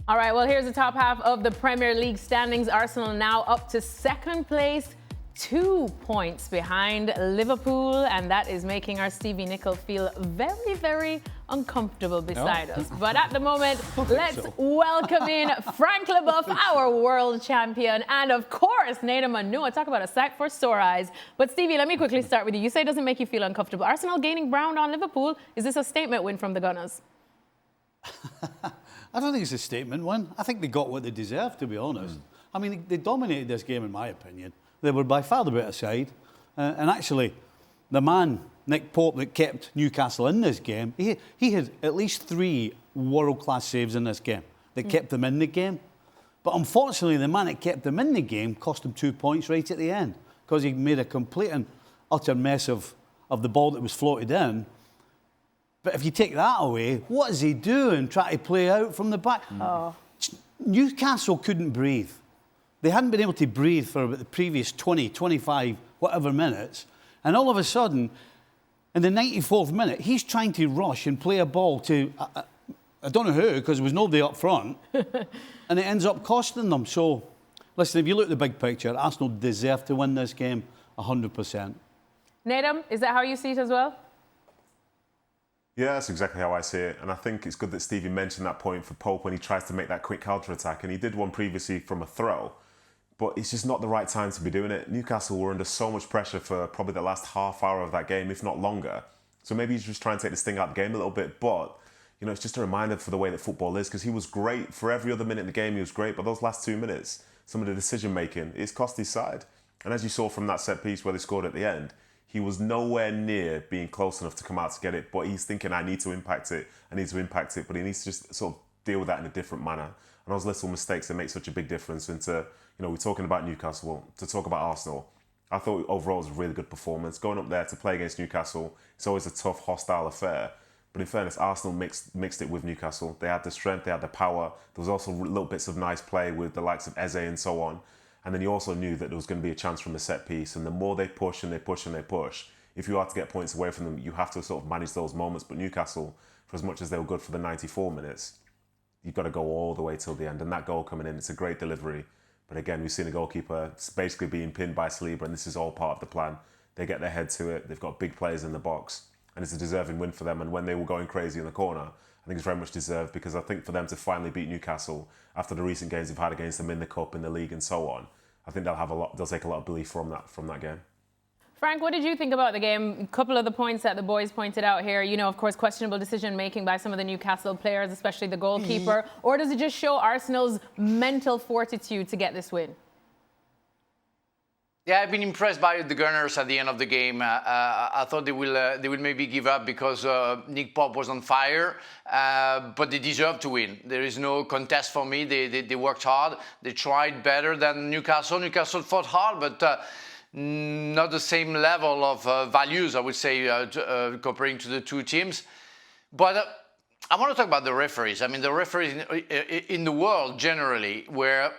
All right, well, here's the top half of the Premier League standings. Arsenal now up to second place, 2 points behind Liverpool, and that is making our Stevie Nicol feel very, very uncomfortable beside us. But at the moment, let's welcome in Frank Leboeuf, our world champion, and of course, Nedum and Noah. Talk about a sight for sore eyes. But Stevie, let me quickly start with you. You say it doesn't make you feel uncomfortable. Arsenal gaining ground on Liverpool. Is this a statement win from the Gunners? I don't think it's a statement win. I think they got what they deserved, to be honest. I mean, they dominated this game, in my opinion. They were by far the better side. And actually, the man, Nick Pope, that kept Newcastle in this game, he had at least 3 world-class saves in this game that kept them in the game. But unfortunately, the man that kept them in the game cost them 2 points right at the end because he made a complete and utter mess of the ball that was floated in. But if you take that away, what is he doing? Trying to play out from the back? Newcastle couldn't breathe. They hadn't been able to breathe for about the previous 20, 25, whatever minutes. And all of a sudden, in the 94th minute, he's trying to rush and play a ball to, I don't know who, because there was nobody up front. And it ends up costing them. So, listen, if you look at the big picture, Arsenal deserve to win this game 100%. Nedum, is that how you see it as well? Yeah, that's exactly how I see it. And I think it's good that Stevie mentioned that point for Pope when he tries to make that quick counter-attack. And he did one previously from a throw. But it's just not the right time to be doing it. Newcastle were under so much pressure for probably the last half hour of that game, if not longer. So maybe he's just trying to take the sting out of the game a little bit. But, you know, it's just a reminder for the way that football is. Because he was great for every other minute in the game. He was great. But those last 2 minutes, some of the decision-making, it's cost his side. And as you saw from that set piece where they scored at the end, he was nowhere near being close enough to come out to get it, but he's thinking, I need to impact it, but he needs to just sort of deal with that in a different manner. And those little mistakes that make such a big difference into, you know, we're talking about Newcastle, to talk about Arsenal. I thought overall it was a really good performance. Going up there to play against Newcastle, it's always a tough, hostile affair. But in fairness, Arsenal mixed it with Newcastle. They had the strength, they had the power. There was also little bits of nice play with the likes of Eze and so on. And then you also knew that there was going to be a chance from a set piece. And the more they push and they push and they push, if you are to get points away from them, you have to sort of manage those moments. But Newcastle, for as much as they were good for the 94 minutes, you've got to go all the way till the end. And that goal coming in, it's a great delivery. But again, we've seen a goalkeeper basically being pinned by Saliba, and this is all part of the plan. They get their head to it. They've got big players in the box, and it's a deserving win for them. And when they were going crazy in the corner, I think it's very much deserved, because I think for them to finally beat Newcastle after the recent games they've had against them in the cup, in the league, and so on, I think they'll take a lot of belief from that game. Frank, what did you think about the game? A couple of the points that the boys pointed out here, you know, of course, questionable decision-making by some of the Newcastle players, especially the goalkeeper. Or does it just show Arsenal's mental fortitude to get this win? Yeah, I've been impressed by the Gunners at the end of the game. I thought they will maybe give up because Nick Pope was on fire, but they deserve to win. There is no contest for me. They worked hard. They tried better than Newcastle. Newcastle fought hard, but not the same level of values, I would say, comparing to the two teams. But I want to talk about the referees. I mean, the referees in the world generally, where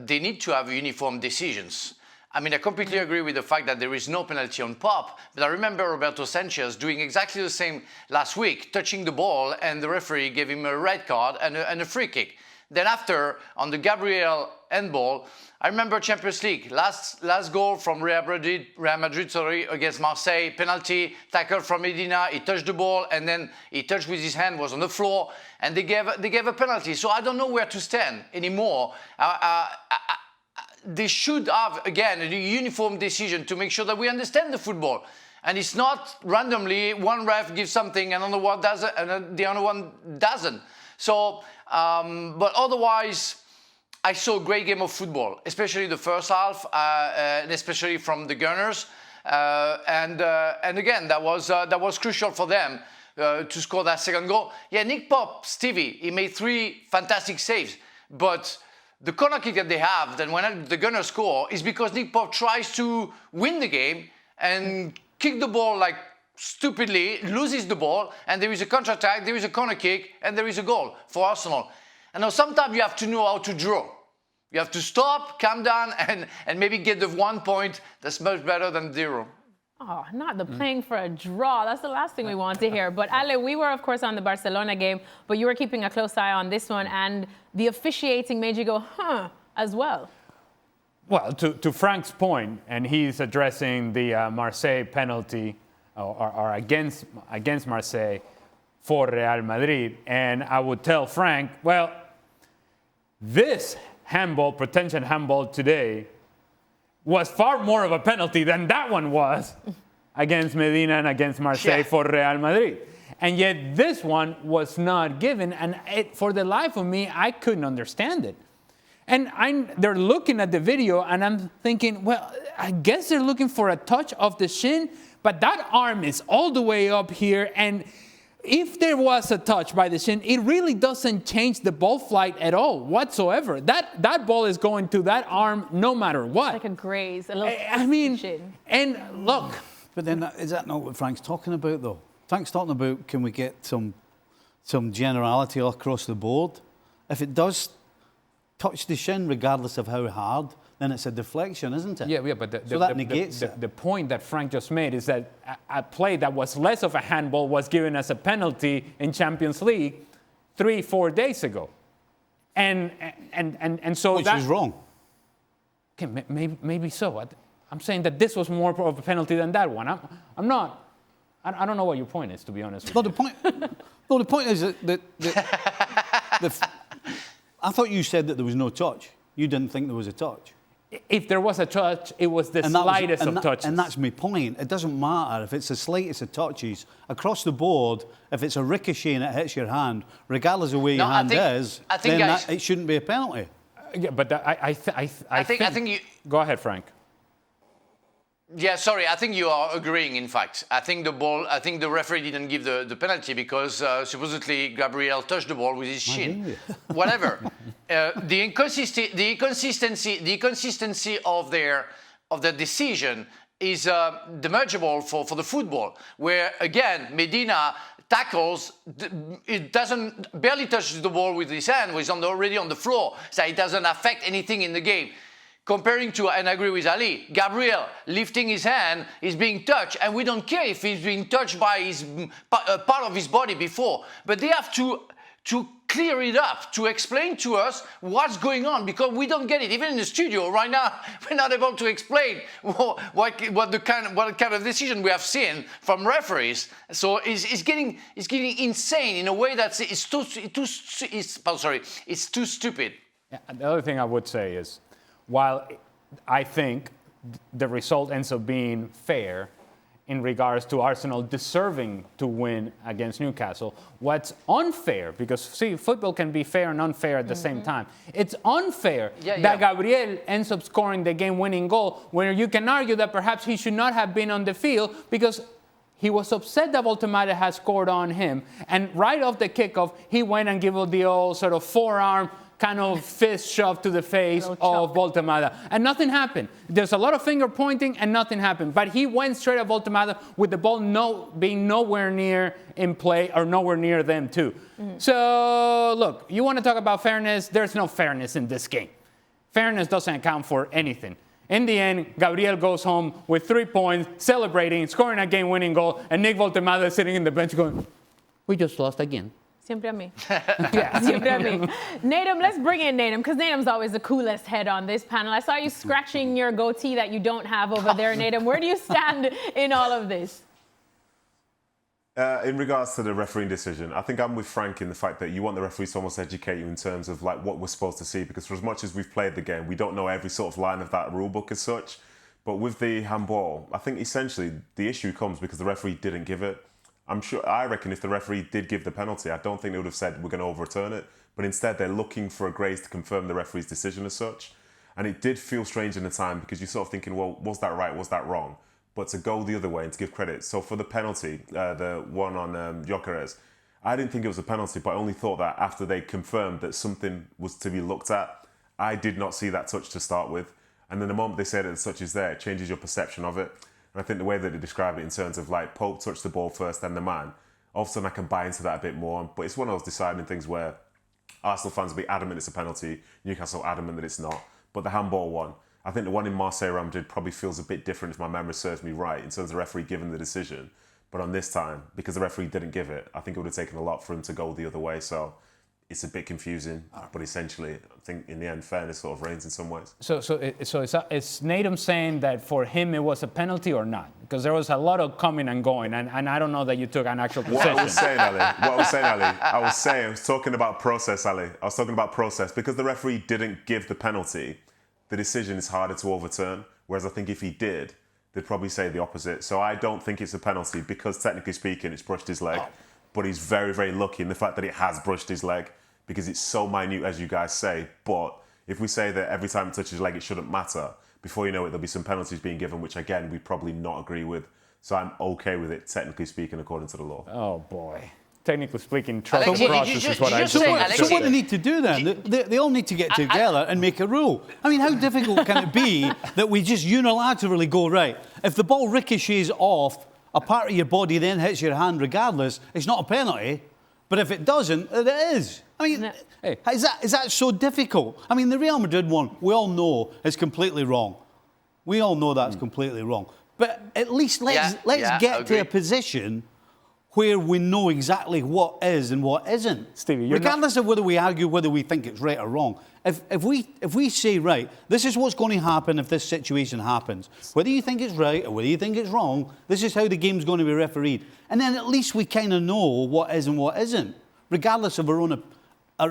they need to have uniform decisions. I mean, I completely agree with the fact that there is no penalty on Pope, but I remember Roberto Sanchez doing exactly the same last week, touching the ball, and the referee gave him a red card and a free kick. Then after, on the Gabriel handball, I remember Champions League, last goal from Real Madrid against Marseille, penalty, tackle from Medina, he touched the ball, and then he touched with his hand, was on the floor, and they gave a penalty. So I don't know where to stand anymore. They should have, again, a uniform decision to make sure that we understand the football. And it's not randomly one ref gives something and another one doesn't, and the other one doesn't. So, but otherwise, I saw a great game of football, especially the first half, and especially from the Gunners. And again, that was crucial for them to score that second goal. Yeah, Nick Pope, Stevie, he made 3 fantastic saves, but the corner kick that they have, then when the Gunners score, is because Nick Pope tries to win the game and kick the ball like stupidly, loses the ball, and there is a counter-attack, there is a corner kick, and there is a goal for Arsenal. And now sometimes you have to know how to draw. You have to stop, calm down, and maybe get the 1 point. That's much better than 0. Oh, not the playing for a draw. That's the last thing we want to hear. But Ale, we were, of course, on the Barcelona game, but you were keeping a close eye on this one, and the officiating made you go, as well. Well, to Frank's point, and he's addressing the Marseille penalty or against Marseille for Real Madrid, and I would tell Frank, well, this handball, pretension handball today, was far more of a penalty than that one was against Medina and against Marseille for Real Madrid. And yet this one was not given, and for the life of me, I couldn't understand it. And they're looking at the video, and I'm thinking, well, I guess they're looking for a touch of the shin, but that arm is all the way up here, and if there was a touch by the shin, it really doesn't change the ball flight at all whatsoever. That ball is going to that arm no matter what. Like a graze, a little shin. And look. But then is that not what Frank's talking about, though? Frank's talking about, can we get some generality across the board? If it does touch the shin, regardless of how hard, then it's a deflection, isn't it? Yeah, but that negates it. The point that Frank just made is that a play that was less of a handball was given as a penalty in Champions League 3-4 days ago. And so which is wrong. Okay, maybe so. I'm saying that this was more of a penalty than that one. I'm not. I don't know what your point is, to be honest with you. The point is that I thought you said that there was no touch. You didn't think there was a touch. If there was a touch, it was the slightest of touches. And that's my point. It doesn't matter if it's the slightest of touches. Across the board, if it's a ricochet and it hits your hand, regardless of where your hand is, then it shouldn't be a penalty. Yeah, but I think you... Go ahead, Frank. Yeah, sorry. I think you are agreeing. In fact, I think the referee didn't give the penalty because supposedly Gabriel touched the ball with his shin. Whatever. The inconsistency of their decision is demergeable for the football, where again Medina tackles, it barely touches the ball with his hand, which is already on the floor, so it doesn't affect anything in the game. Comparing to, and I agree with Ali, Gabriel lifting his hand is being touched, and we don't care if he's being touched by his part of his body before. But they have to clear it up, to explain to us what's going on, because we don't get it. Even in the studio right now, we're not able to explain what kind of decision we have seen from referees. So it's getting insane in a way it's too stupid. Yeah, the other thing I would say is, while I think the result ends up being fair in regards to Arsenal deserving to win against Newcastle, what's unfair, because see, football can be fair and unfair at the same time. It's unfair that Gabriel ends up scoring the game-winning goal, where you can argue that perhaps he should not have been on the field because he was upset that Voltemade had scored on him. And right off the kickoff, he went and gave the old sort of forearm kind of fist shove to the face of Voltemade. And nothing happened. There's a lot of finger pointing and nothing happened. But he went straight at Voltemade with the ball being nowhere near in play or nowhere near them too. So, look, you want to talk about fairness? There's no fairness in this game. Fairness doesn't account for anything. In the end, Gabriel goes home with 3 points, celebrating, scoring a game-winning goal, and Nick Voltemade sitting in the bench going, we just lost again. Siempre a mí. Siempre a mí. Nedum, let's bring in Nedum, because Nedum's always the coolest head on this panel. I saw you scratching your goatee that you don't have over there, Nedum. Where do you stand in all of this? In regards to the refereeing decision, I think I'm with Frank in the fact that you want the referees to almost educate you in terms of like what we're supposed to see, because for as much as we've played the game, we don't know every sort of line of that rule book as such. But with the handball, I think essentially the issue comes because the referee didn't give it. I reckon if the referee did give the penalty, I don't think they would have said we're going to overturn it. But instead, they're looking for a grace to confirm the referee's decision as such. And it did feel strange in the time because you're sort of thinking, well, was that right? Was that wrong? But to go the other way and to give credit. So for the penalty, the one on Gyökeres, I didn't think it was a penalty, but I only thought that after they confirmed that something was to be looked at. I did not see that touch to start with. And then the moment they said that the touch is there, it changes your perception of it. And I think the way that they described it in terms of like Pope touched the ball first, then the man, all of a sudden I can buy into that a bit more. But it's one of those deciding things where Arsenal fans will be adamant it's a penalty, Newcastle adamant that it's not. But the handball one, I think the one in Marseille Real Madrid probably feels a bit different if my memory serves me right in terms of the referee giving the decision. But on this time, because the referee didn't give it, I think it would have taken a lot for him to go the other way. So it's a bit confusing, but essentially, I think in the end, fairness sort of reigns in some ways. So is Nedum saying that for him it was a penalty or not? Because there was a lot of coming and going, and I don't know that you took an actual position. What I was saying, Ali, I was talking about process, Ali. I was talking about process. Because the referee didn't give the penalty, the decision is harder to overturn. Whereas I think if he did, they'd probably say the opposite. So I don't think it's a penalty because technically speaking, it's brushed his leg. But he's very, very lucky in the fact that it has brushed his leg because it's so minute, as you guys say. But if we say that every time it touches his leg, it shouldn't matter, before you know it, there'll be some penalties being given, which again, we probably not agree with. So I'm okay with it, technically speaking, according to the law. Oh boy. Technically speaking, trust Alexis, the process is what I say, So what they need to do then, they all need to get together and make a rule. I mean, how difficult can it be that we just unilaterally go, right, if the ball ricochets off, a part of your body then hits your hand regardless, it's not a penalty. But if it doesn't, it is. I mean, is that so difficult? I mean, the Real Madrid one, we all know is completely wrong. We all know that's completely wrong. But at least let's get to a position where we know exactly what is and what isn't. Stevie, regardless of whether we argue whether we think it's right or wrong. If we say, right, this is what's going to happen if this situation happens, whether you think it's right or whether you think it's wrong, this is how the game's going to be refereed. And then at least we kind of know what is and what isn't, regardless of our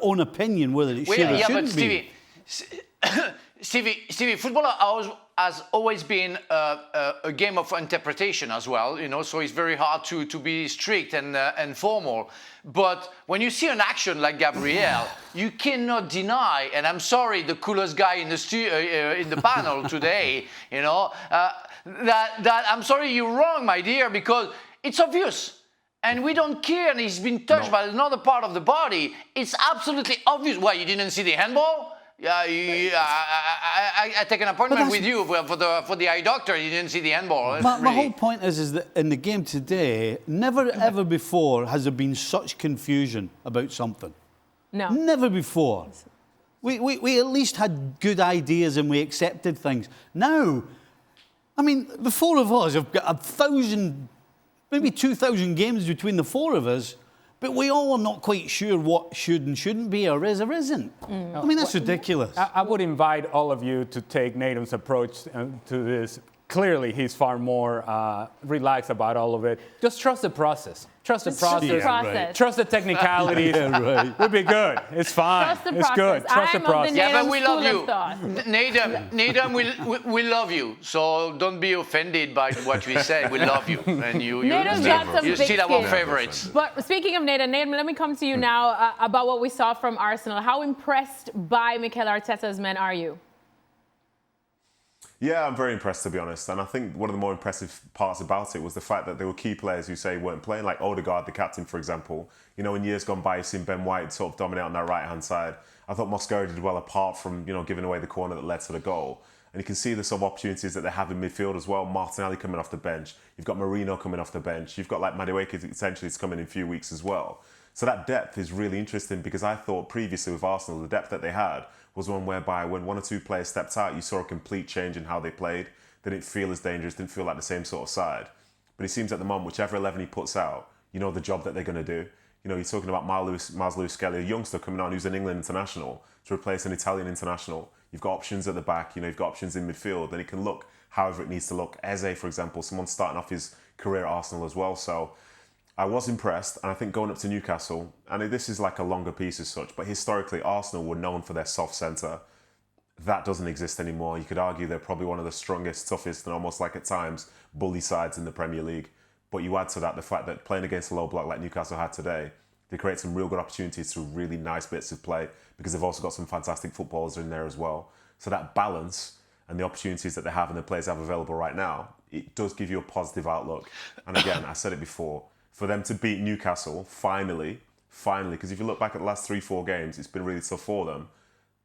own opinion whether it should or shouldn't be. Stevie, football has always been a game of interpretation as well, you know, so it's very hard to be strict and formal. But when you see an action like Gabriel, you cannot deny, and I'm sorry, the coolest guy in the panel today, you know, that I'm sorry, you're wrong, my dear, because it's obvious. And we don't care, and he's been touched by another part of the body. It's absolutely obvious. Why, you didn't see the handball? Yeah, I take an appointment with you for the eye doctor. You didn't see the handball. My whole point is that in the game today, never ever before has there been such confusion about something. No. Never before. We at least had good ideas and we accepted things. Now, I mean, the four of us have got 1,000, maybe 2,000 games between the four of us. But we all are not quite sure what should and shouldn't be or is or isn't. I mean, that's ridiculous. I would invite all of you to take Nedum's approach to this. Clearly, he's far more relaxed about all of it. Just trust the process. Trust the process. Right. Trust the technicalities. Right. We'll be good. It's fine. Trust the it's process. good. Trust the process. Yeah, but we love you. Nedum, we love you. So don't be offended by what we say. We love you. And you're still our favorites. But speaking of Nedum, let me come to you now about what we saw from Arsenal. How impressed by Mikel Arteta's men are you? Yeah, I'm very impressed, to be honest. And I think one of the more impressive parts about it was the fact that there were key players who say weren't playing, like Odegaard, the captain, for example. You know, in years gone by, you've seen Ben White sort of dominate on that right-hand side. I thought Mosquera did well, apart from, you know, giving away the corner that led to the goal. And you can see the sort of opportunities that they have in midfield as well. Martinelli coming off the bench. You've got Moreno coming off the bench. You've got, like, Madueke essentially is coming in a few weeks as well. So that depth is really interesting because I thought previously with Arsenal, the depth that they had was one whereby when one or two players stepped out, you saw a complete change in how they played. They didn't feel as dangerous, didn't feel like the same sort of side. But it seems at the moment, whichever 11 he puts out, you know the job that they're going to do. You know, you're talking about Miles Lewis-Skelly, a youngster coming on who's an England international to replace an Italian international. You've got options at the back, you know, you've got options in midfield, and it can look however it needs to look. Eze, for example, someone starting off his career at Arsenal as well. So I was impressed, and I think going up to Newcastle, and this is like a longer piece as such, but historically Arsenal were known for their soft centre. That doesn't exist anymore. You could argue they're probably one of the strongest, toughest, and almost like at times bully sides in the Premier League. But you add to that the fact that playing against a low block like Newcastle had today, they create some real good opportunities through really nice bits of play because they've also got some fantastic footballers in there as well. So that balance and the opportunities that they have and the players they have available right now, it does give you a positive outlook. And again, I said it before, for them to beat Newcastle, finally, because if you look back at the last 3-4 games, it's been really tough for them.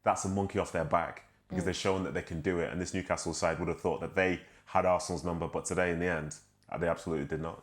That's a monkey off their back because they've shown that they can do it. And this Newcastle side would have thought that they had Arsenal's number, but today in the end, they absolutely did not.